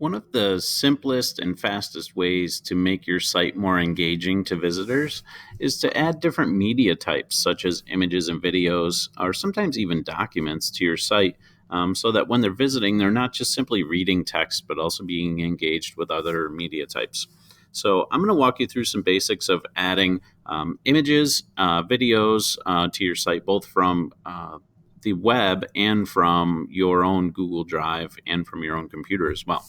One of the simplest and fastest ways to make your site more engaging to visitors is to add different media types, such as images and videos, or sometimes even documents to your site, so that when they're visiting, they're not just simply reading text, but also being engaged with other media types. So, I'm going to walk you through some basics of adding images, videos to your site, both from the web and from your own Google Drive and from your own computer as well.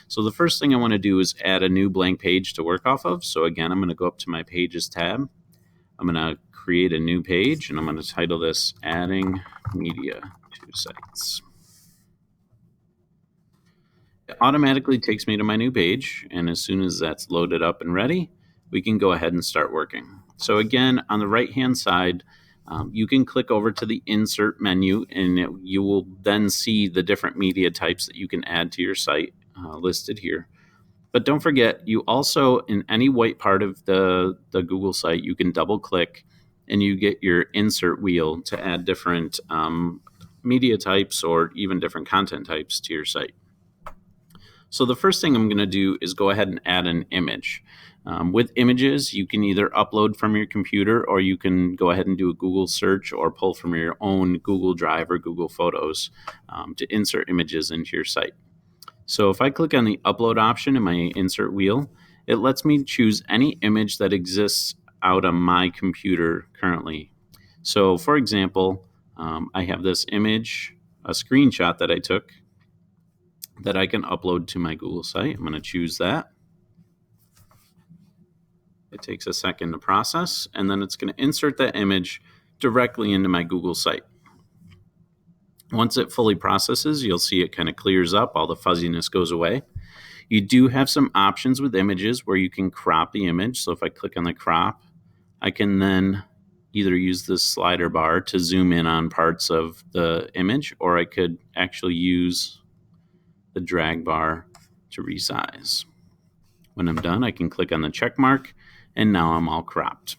So the first thing I want to do is add a new blank page to work off of. So again, I'm going to go up to my Pages tab. I'm going to create a new page, and I'm going to title this Adding Media to Sites. It automatically takes me to my new page, and as soon as that's loaded up and ready, we can go ahead and start working. So again, on the right-hand side, you can click over to the Insert menu, and you will then see the different media types that you can add to your site listed here. But don't forget, you also, in any white part of the Google site, you can double click and you get your insert wheel to add different media types or even different content types to your site. So the first thing I'm going to do is go ahead and add an image. With images, you can either upload from your computer, or you can go ahead and do a Google search or pull from your own Google Drive or Google Photos to insert images into your site. So if I click on the upload option in my insert wheel, it lets me choose any image that exists out on my computer currently. So for example, I have this image, a screenshot that I took that I can upload to my Google site. I'm going to choose that. It takes a second to process, and then it's going to insert that image directly into my Google site. Once it fully processes, you'll see it kind of clears up, all the fuzziness goes away. You do have some options with images where you can crop the image. So if I click on the crop, I can then either use this slider bar to zoom in on parts of the image, or I could actually use the drag bar to resize. When I'm done, I can click on the check mark, and now I'm all cropped.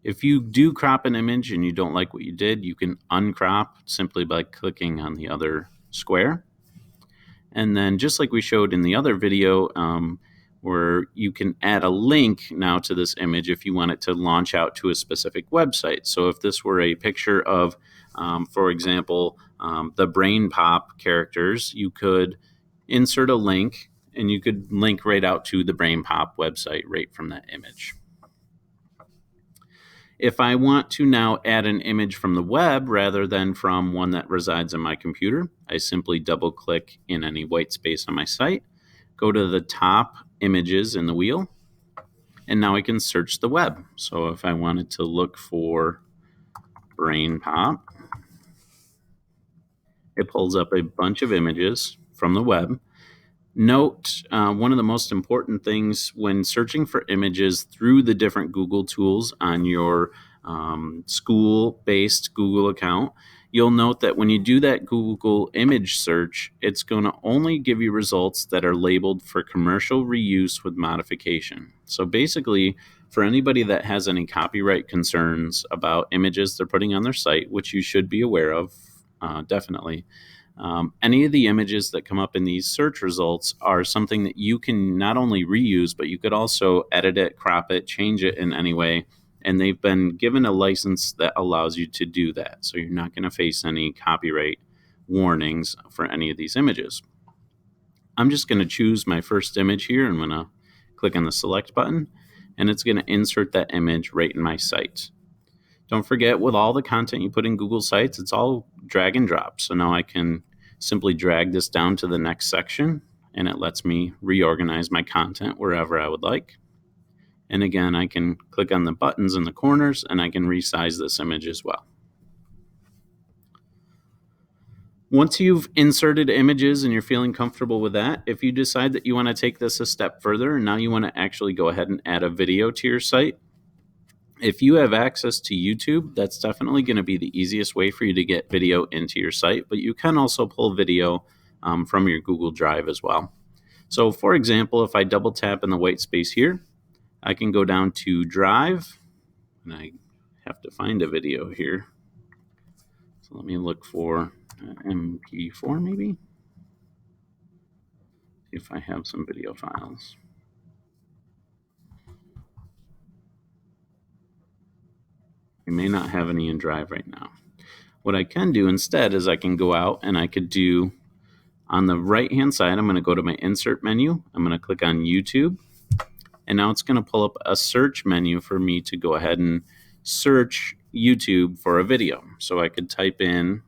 If you do crop an image and you don't like what you did, you can uncrop simply by clicking on the other square. And then just like we showed in the other video, where you can add a link now to this image if you want it to launch out to a specific website. So if this were a picture of, for example, the Brain Pop characters, you could insert a link and you could link right out to the Brain Pop website right from that image. If I want to now add an image from the web rather than from one that resides in my computer, I simply double click in any white space on my site, go to the top images in the wheel, and now I can search the web. So if I wanted to look for Brain Pop, it pulls up a bunch of images from the web. Note, one of the most important things when searching for images through the different Google tools on your school-based Google account, you'll note that when you do that Google image search, it's going to only give you results that are labeled for commercial reuse with modification. So basically, for anybody that has any copyright concerns about images they're putting on their site, which you should be aware of, definitely, any of the images that come up in these search results are something that you can not only reuse, but you could also edit it, crop it, change it in any way. And they've been given a license that allows you to do that. So you're not going to face any copyright warnings for any of these images. I'm just going to choose my first image here. I'm going to click on the select button, and it's going to insert that image right in my site. Don't forget, with all the content you put in Google Sites, it's all drag and drop. So now I can simply drag this down to the next section, and it lets me reorganize my content wherever I would like. And again, I can click on the buttons in the corners, and I can resize this image as well. Once you've inserted images and you're feeling comfortable with that, if you decide that you want to take this a step further, and now you want to actually go ahead and add a video to your site, if you have access to YouTube, that's definitely going to be the easiest way for you to get video into your site, but you can also pull video from your Google Drive as well. So for example, if I double tap in the white space here, I can go down to Drive, and I have to find a video here. So let me look for MP4 maybe. if I have some video files. I may not have any in Drive right now. What I can do instead is I can go out and I could do, on the right hand side, I'm going to go to my insert menu. I'm going to click on YouTube. And now it's going to pull up a search menu for me to go ahead and search YouTube for a video. So I could type in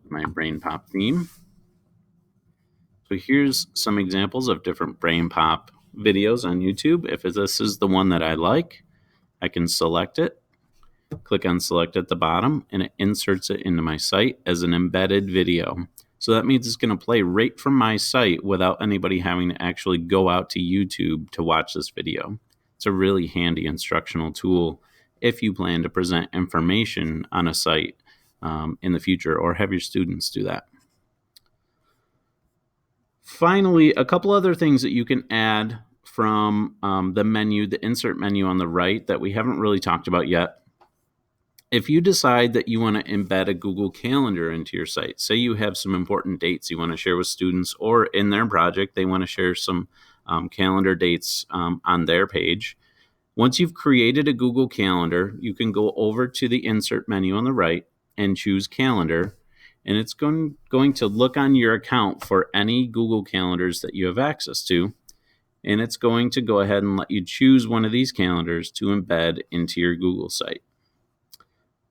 my BrainPop theme. So here's some examples of different BrainPop videos on YouTube. If this is the one that I like, I can select it, click on select at the bottom, and it inserts it into my site as an embedded video. So that means it's going to play right from my site without anybody having to actually go out to YouTube to watch this video. It's a really handy instructional tool if you plan to present information on a site in the future, or have your students do that. Finally, a couple other things that you can add from the menu, the insert menu on the right, that we haven't really talked about yet. If you decide that you want to embed a Google Calendar into your site, say you have some important dates you want to share with students, or in their project they want to share some calendar dates on their page. Once you've created a Google Calendar, you can go over to the insert menu on the right and choose Calendar, and it's going to look on your account for any Google Calendars that you have access to, and it's going to go ahead and let you choose one of these calendars to embed into your Google site.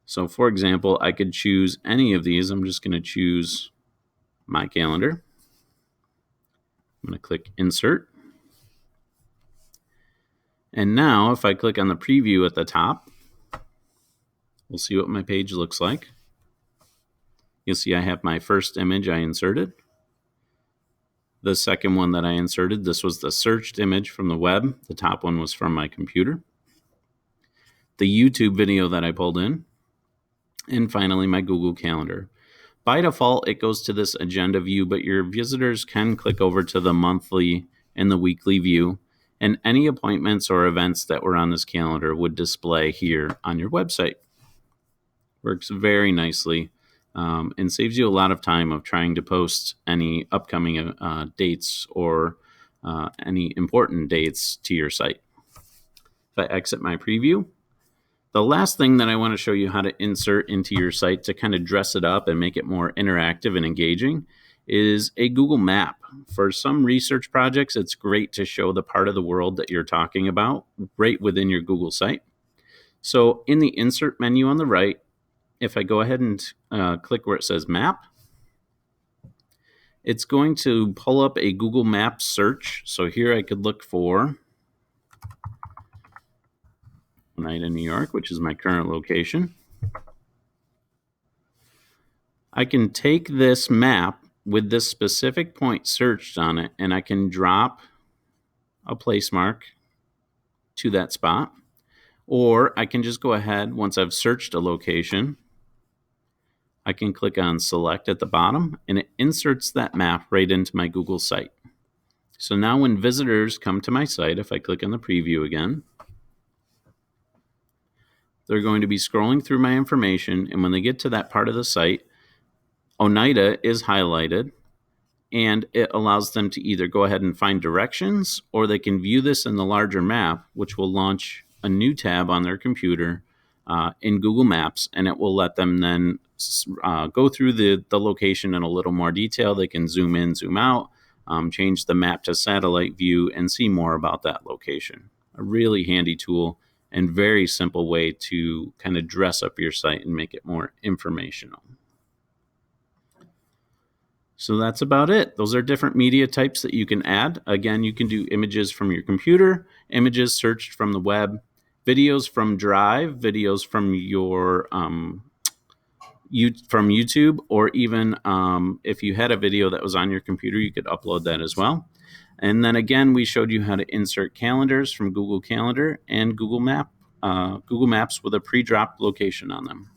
So for example, I could choose any of these. I'm just going to choose my calendar. I'm going to click Insert. And now if I click on the preview at the top, we'll see what my page looks like. You'll see I have my first image I inserted. The second one that I inserted, this was the searched image from the web. The top one was from my computer. The YouTube video that I pulled in. And finally, my Google Calendar. By default, it goes to this agenda view, but your visitors can click over to the monthly and the weekly view, and any appointments or events that were on this calendar would display here on your website. Works very nicely and saves you a lot of time of trying to post any upcoming dates or any important dates to your site. If I exit my preview, the last thing that I want to show you how to insert into your site to kind of dress it up and make it more interactive and engaging is a Google map. For some research projects, it's great to show the part of the world that you're talking about right within your Google site. So in the insert menu on the right, if I go ahead and click where it says map, it's going to pull up a Google Maps search. So here I could look for Oneida, New York, which is my current location. I can take this map with this specific point searched on it, and I can drop a place mark to that spot. Or I can just go ahead, once I've searched a location, I can click on select at the bottom, and it inserts that map right into my Google site. So now when visitors come to my site, if I click on the preview again, they're going to be scrolling through my information, and when they get to that part of the site, Oneida is highlighted, and it allows them to either go ahead and find directions, or they can view this in the larger map, which will launch a new tab on their computer in Google Maps, and it will let them then go through the location in a little more detail. They can zoom in, zoom out, change the map to satellite view, and see more about that location. A really handy tool and very simple way to kind of dress up your site and make it more informational. So that's about it. Those are different media types that you can add. Again, you can do images from your computer, images searched from the web, videos from Drive, videos from your from YouTube, or even if you had a video that was on your computer, you could upload that as well. And then again, we showed you how to insert calendars from Google Calendar and Google Maps with a pre-dropped location on them.